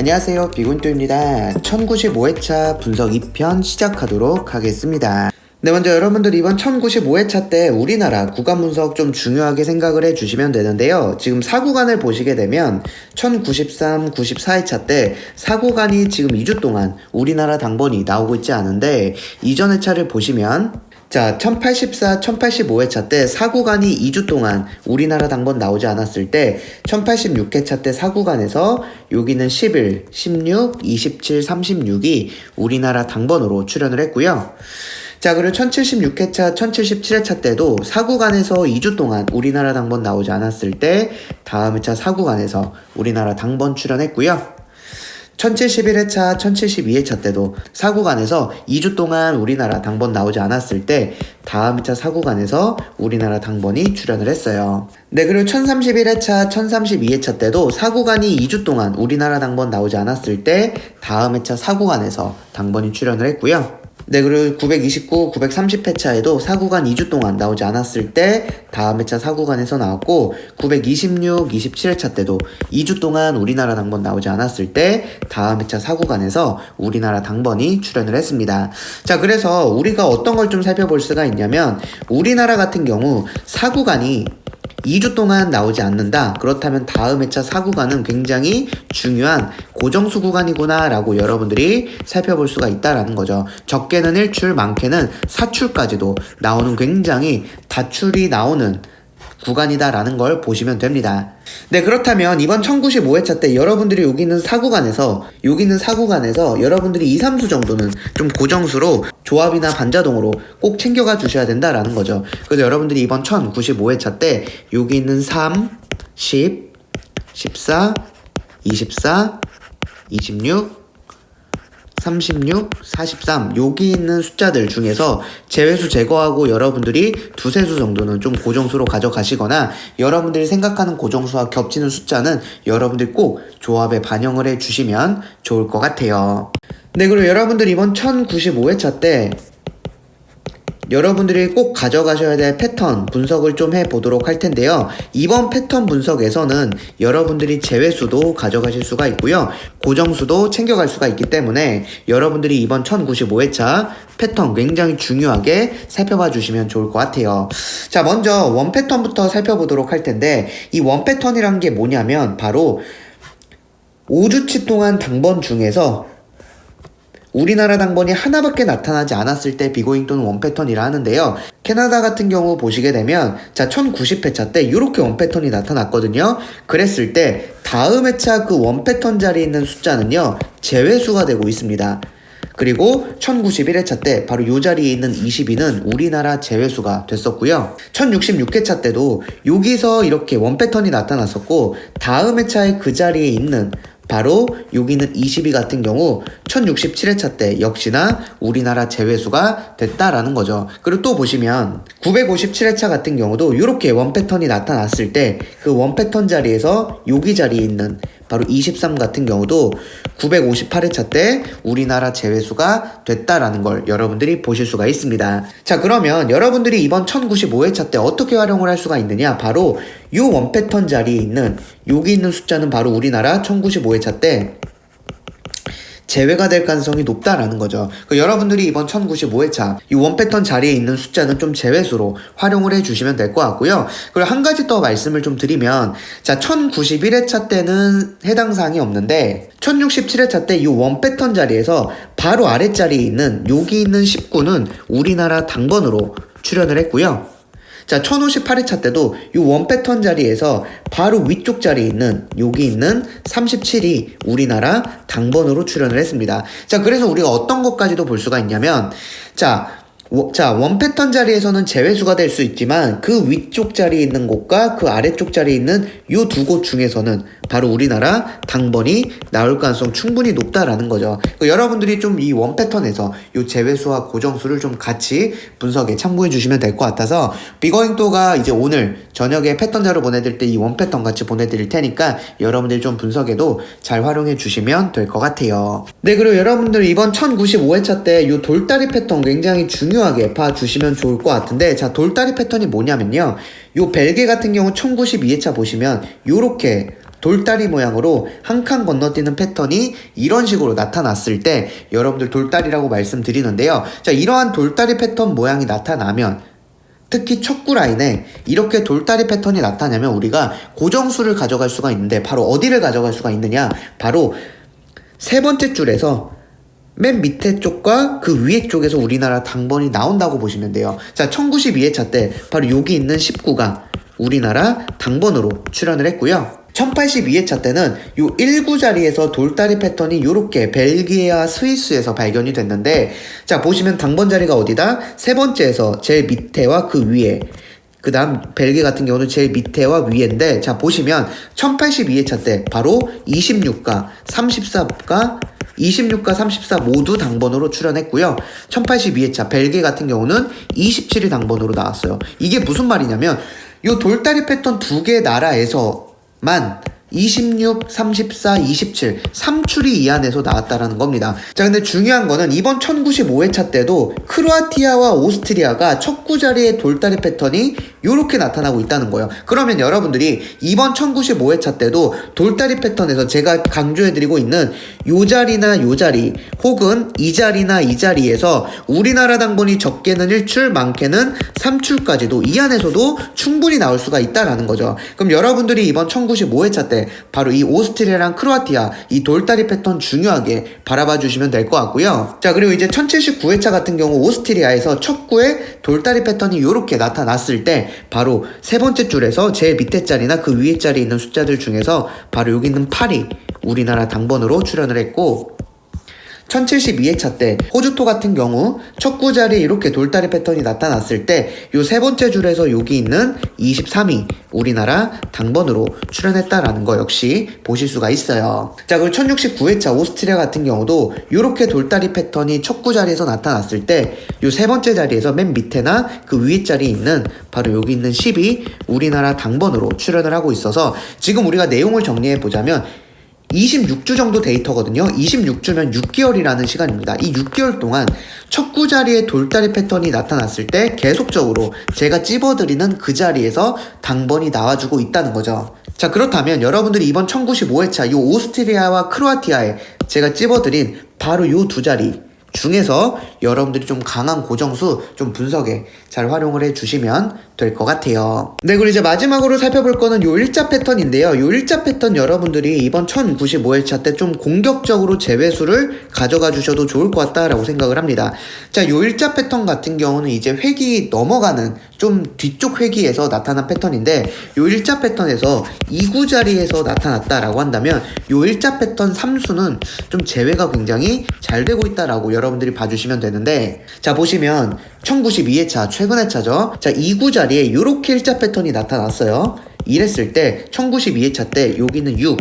안녕하세요, 비곤토입니다. 1095회차 분석 2편 시작하도록 하겠습니다. 네, 먼저 여러분들 이번 1095회차 때 우리나라 구간 분석 좀 중요하게 생각을 해주시면 되는데요. 지금 4구간을 보시게 되면 1093, 94회차 때 4구간이 지금 2주 동안 우리나라 당번이 나오고 있지 않은데, 이전 회차를 보시면 자, 1084, 1085회차 때 4구간이 2주 동안 우리나라 당번 나오지 않았을 때 1086회차 때 4구간에서 여기는 11, 16, 27, 36이 우리나라 당번으로 출연을 했고요. 자, 그리고 1076회차, 1077회차 때도 4구간에서 2주 동안 우리나라 당번 나오지 않았을 때 다음 회차 4구간에서 우리나라 당번 출연했고요. 1071회차, 1072회차 때도 4구간에서 2주 동안 우리나라 당번 나오지 않았을 때 다음 회차 4구간에서 우리나라 당번이 출연을 했어요. 네, 그리고 1031회차, 1032회차 때도 4구간이 2주 동안 우리나라 당번 나오지 않았을 때 다음 회차 4구간에서 당번이 출연을 했고요. 네, 그리고 929, 930회차에도 4구간 2주 동안 나오지 않았을 때 다음 회차 4구간에서 나왔고, 926, 27회차 때도 2주 동안 우리나라 당번 나오지 않았을 때 다음 회차 4구간에서 우리나라 당번이 출연을 했습니다. 자, 그래서 우리가 어떤 걸 좀 살펴볼 수가 있냐면, 우리나라 같은 경우 4구간이 2주 동안 나오지 않는다. 그렇다면 다음 회차 4구간은 굉장히 중요한 고정수 구간이구나 라고 여러분들이 살펴볼 수가 있다라는 거죠. 적게는 1출, 많게는 4출까지도 나오는 굉장히 다출이 나오는 구간이다라는 걸 보시면 됩니다. 네, 그렇다면 이번 1095회차 때 여러분들이 여기 있는 4구간에서 여러분들이 2, 3수 정도는 좀 고정수로 조합이나 반자동으로 꼭 챙겨가 주셔야 된다라는 거죠. 그래서 여러분들이 이번 1095회차 때 여기 있는 3, 10, 14, 24, 26, 36, 43 여기 있는 숫자들 중에서 제외수 제거하고 여러분들이 두세 수 정도는 좀 고정수로 가져가시거나, 여러분들이 생각하는 고정수와 겹치는 숫자는 여러분들이 꼭 조합에 반영을 해주시면 좋을 것 같아요. 네, 그리고 여러분들이 이번 1095회차 때 여러분들이 꼭 가져가셔야 될 패턴 분석을 좀 해보도록 할 텐데요. 이번 패턴 분석에서는 여러분들이 제외수도 가져가실 수가 있고요. 고정수도 챙겨갈 수가 있기 때문에 여러분들이 이번 1095회차 패턴 굉장히 중요하게 살펴봐 주시면 좋을 것 같아요. 자, 먼저 원 패턴부터 살펴보도록 할 텐데, 이 원 패턴이란 게 뭐냐면 바로 5주치 동안 당번 중에서 우리나라 당번이 하나밖에 나타나지 않았을 때 비고잉 또는 원 패턴이라 하는데요. 캐나다 같은 경우 보시게 되면 자 1090회차 때 이렇게 원 패턴이 나타났거든요. 그랬을 때 다음 회차 그 원 패턴 자리에 있는 숫자는요 제외수가 되고 있습니다. 그리고 1091회차 때 바로 이 자리에 있는 22는 우리나라 제외수가 됐었고요. 1066회차 때도 여기서 이렇게 원 패턴이 나타났었고, 다음 회차에 그 자리에 있는 바로 여기는 22 같은 경우 1067회차 때 역시나 우리나라 제외수가 됐다라는 거죠. 그리고 또 보시면 957회차 같은 경우도 이렇게 원 패턴이 나타났을 때 그 원 패턴 자리에서 여기 자리에 있는 바로 23 같은 경우도 958회차 때 우리나라 제외수가 됐다라는 걸 여러분들이 보실 수가 있습니다. 자, 그러면 여러분들이 이번 1095회차 때 어떻게 활용을 할 수가 있느냐, 바로 이 원 패턴 자리에 있는 여기 있는 숫자는 바로 우리나라 1095회차 때 제외가 될 가능성이 높다라는 거죠. 여러분들이 이번 1095회차 이 원 패턴 자리에 있는 숫자는 좀 제외수로 활용을 해주시면 될 것 같고요. 그리고 한 가지 더 말씀을 좀 드리면, 자 1091회차 때는 해당 사항이 없는데 1067회차 때 이 원 패턴 자리에서 바로 아랫자리에 있는 여기 있는 19는 우리나라 당번으로 출연을 했고요. 자 1058회차 때도 이 원 패턴 자리에서 바로 위쪽 자리에 있는 여기 있는 37이 우리나라 당번으로 출연을 했습니다. 자, 그래서 우리가 어떤 것까지도 볼 수가 있냐면, 원 패턴 자리에서는 제외수가 될 수 있지만 그 위쪽 자리에 있는 곳과 그 아래쪽 자리에 있는 이 두 곳 중에서는 바로 우리나라 당번이 나올 가능성 충분히 높다라는 거죠. 여러분들이 좀 이 원 패턴에서 이 제외수와 고정수를 좀 같이 분석에 참고해 주시면 될 것 같아서, 비거잉또가 이제 오늘 저녁에 패턴 자료 보내드릴 때 이 원 패턴 같이 보내드릴 테니까 여러분들이 좀 분석에도 잘 활용해 주시면 될 것 같아요. 네, 그리고 여러분들 이번 1095회차 때 이 돌다리 패턴 굉장히 중요하게 봐주시면 좋을 것 같은데, 자 돌다리 패턴이 뭐냐면요, 요 벨게 같은 경우 1092회차 보시면 요렇게 돌다리 모양으로 한 칸 건너뛰는 패턴이 이런 식으로 나타났을 때 여러분들 돌다리라고 말씀드리는데요. 자, 이러한 돌다리 패턴 모양이 나타나면 특히 척구 라인에 이렇게 돌다리 패턴이 나타나면 우리가 고정수를 가져갈 수가 있는데 바로 어디를 가져갈 수가 있느냐? 바로 세 번째 줄에서 맨 밑에 쪽과 그 위에 쪽에서 우리나라 당번이 나온다고 보시면 돼요. 자, 1092회차 때 바로 여기 있는 19가 우리나라 당번으로 출현을 했고요. 1082회차 때는 요 19 자리에서 돌다리 패턴이 이렇게 벨기에와 스위스에서 발견이 됐는데, 자, 보시면 당번 자리가 어디다? 세 번째에서 제일 밑에와 그 위에, 그 다음 벨기에 같은 경우는 제일 밑에와 위에인데, 자, 보시면 1082회차 때 바로 26가 34가 26과 34 모두 당번으로 출연했고요. 1082회차 벨기에 같은 경우는 27이 당번으로 나왔어요. 이게 무슨 말이냐면 요 돌다리 패턴 두 개 나라에서만 26, 34, 27 3출이 이 안에서 나왔다라는 겁니다. 자, 근데 중요한 거는 이번 1095회차 때도 크로아티아와 오스트리아가 척구 자리의 돌다리 패턴이 요렇게 나타나고 있다는 거예요. 그러면 여러분들이 이번 1095회차 때도 돌다리 패턴에서 제가 강조해드리고 있는 요 자리나 요 자리 혹은 이 자리나 이 자리에서 우리나라 당번이 적게는 1출 많게는 3출까지도 이 안에서도 충분히 나올 수가 있다라는 거죠. 그럼 여러분들이 이번 1095회차 때 바로 이 오스트리아랑 크로아티아 이 돌다리 패턴 중요하게 바라봐 주시면 될 것 같고요. 자, 그리고 이제 1079회차 같은 경우 오스트리아에서 척구의 돌다리 패턴이 이렇게 나타났을 때 바로 세 번째 줄에서 제일 밑에 자리나 그 위에 자리에 있는 숫자들 중에서 바로 여기 있는 8이 우리나라 당번으로 출연을 했고, 1072회차 때 호주토 같은 경우 척구 자리에 이렇게 돌다리 패턴이 나타났을 때 요 세 번째 줄에서 여기 있는 23이 우리나라 당번으로 출연했다라는 거 역시 보실 수가 있어요. 자, 그리고 1069회차 오스트리아 같은 경우도 이렇게 돌다리 패턴이 척구 자리에서 나타났을 때 요 세 번째 자리에서 맨 밑에나 그 위에 자리에 있는 바로 여기 있는 10이 우리나라 당번으로 출연을 하고 있어서 지금 우리가 내용을 정리해 보자면 26주 정도 데이터거든요. 26주면 6개월이라는 시간입니다. 이 6개월 동안 척구 자리에 돌다리 패턴이 나타났을 때 계속적으로 제가 찝어드리는 그 자리에서 당번이 나와주고 있다는 거죠. 자, 그렇다면 여러분들이 이번 1095회차 이 오스트리아와 크로아티아에 제가 찝어드린 바로 요 두 자리 중에서 여러분들이 좀 강한 고정수 좀 분석에 잘 활용을 해주시면 될 것 같아요. 네, 그리고 이제 마지막으로 살펴볼 거는 요 일자 패턴인데요. 요 일자 패턴 여러분들이 이번 1095회차 때 좀 공격적으로 제외수를 가져가 주셔도 좋을 것 같다라고 생각을 합니다. 자, 요 일자 패턴 같은 경우는 이제 회기 넘어가는 좀 뒤쪽 회기에서 나타난 패턴인데, 요 일자 패턴에서 2구 자리에서 나타났다라고 한다면 요 일자 패턴 3수는 좀 제외가 굉장히 잘 되고 있다라고 여러분들이 봐주시면 되는데, 자, 보시면 1092회차 최근 회차죠. 자, 2구 자리에 이렇게 일자 패턴이 나타났어요. 이랬을 때 1092회차 때 여기는 6,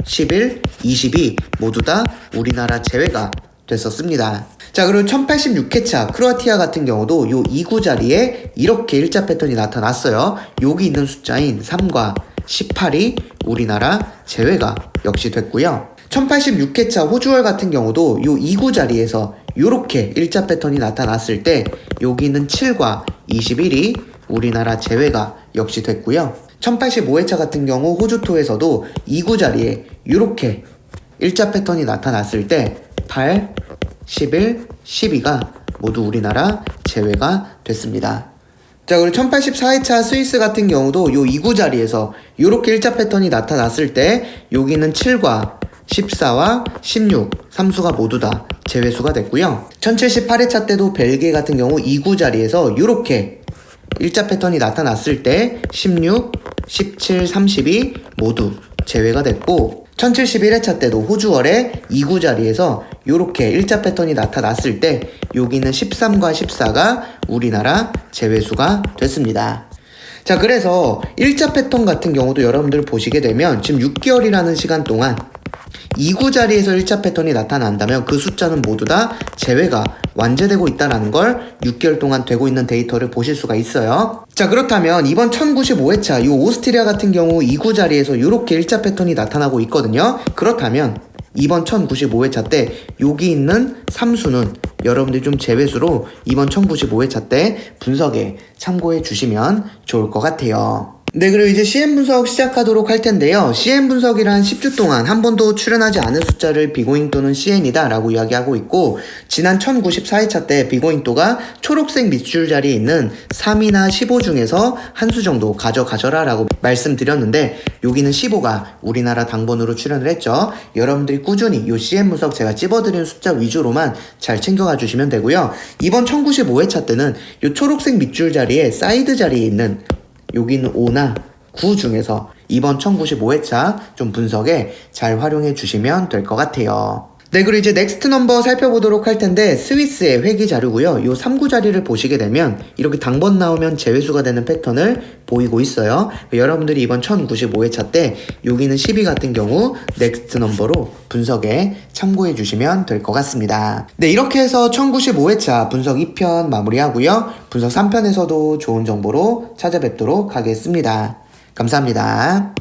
11, 22 모두 다 우리나라 제외가 됐었습니다. 자, 그리고 1086회차 크로아티아 같은 경우도 요 2구 자리에 이렇게 일자 패턴이 나타났어요. 여기 있는 숫자인 3과 18이 우리나라 제외가 역시 됐고요. 1086회차 호주월 같은 경우도 요 2구 자리에서 요렇게 일자 패턴이 나타났을 때 여기 있는 7과 21이 우리나라 제외가 역시 됐고요. 1085회차 같은 경우 호주토에서도 2구 자리에 요렇게 일자 패턴이 나타났을 때 8, 11, 12가 모두 우리나라 제외가 됐습니다. 자, 그리고 1084회차 스위스 같은 경우도 요 2구 자리에서 요렇게 일자 패턴이 나타났을 때 여기는 7과 14와 16 3수가 모두 다 제외수가 됐고요. 1078회차 때도 벨기에 같은 경우 2구 자리에서 요렇게 일자 패턴이 나타났을 때 16, 17, 32 모두 제외가 됐고, 1071회차 때도 호주월에 2구 자리에서 요렇게 일자 패턴이 나타났을 때 여기는 13과 14가 우리나라 제외수가 됐습니다. 자, 그래서 일자 패턴 같은 경우도 여러분들 보시게 되면 지금 6개월이라는 시간 동안 2구 자리에서 일자 패턴이 나타난다면 그 숫자는 모두 다 제외가 완제되고 있다는 걸 6개월 동안 되고 있는 데이터를 보실 수가 있어요. 자, 그렇다면 이번 1095회차 이 오스트리아 같은 경우 2구 자리에서 이렇게 일자 패턴이 나타나고 있거든요. 그렇다면 이번 1095회차 때 여기 있는 3수는 여러분들이 좀 제외수로 이번 1095회차 때 분석에 참고해 주시면 좋을 것 같아요. 네, 그리고 이제 CM 분석 시작하도록 할 텐데요. CM 분석이란 10주 동안 한 번도 출현하지 않은 숫자를 비고잉 또는 CN이다 라고 이야기하고 있고, 지난 1094회차 때 비고잉도가 초록색 밑줄 자리에 있는 3이나 15 중에서 한 수 정도 가져가셔라 라고 말씀드렸는데, 여기는 15가 우리나라 당번으로 출현을 했죠. 여러분들이 꾸준히 이 CM 분석 제가 찝어드리는 숫자 위주로만 잘 챙겨가 주시면 되고요. 이번 1095회차 때는 이 초록색 밑줄 자리에 사이드 자리에 있는 여기는 5나 9 중에서 이번 1095회차 좀 분석에 잘 활용해 주시면 될 것 같아요. 네, 그리고 이제 넥스트 넘버 살펴보도록 할 텐데, 스위스의 회귀 자료고요. 요 3구 자리를 보시게 되면 이렇게 당번 나오면 제외수가 되는 패턴을 보이고 있어요. 여러분들이 이번 1095회차 때 여기는 12 같은 경우 넥스트 넘버로 분석에 참고해 주시면 될 것 같습니다. 네, 이렇게 해서 1095회차 분석 2편 마무리하고요. 분석 3편에서도 좋은 정보로 찾아뵙도록 하겠습니다. 감사합니다.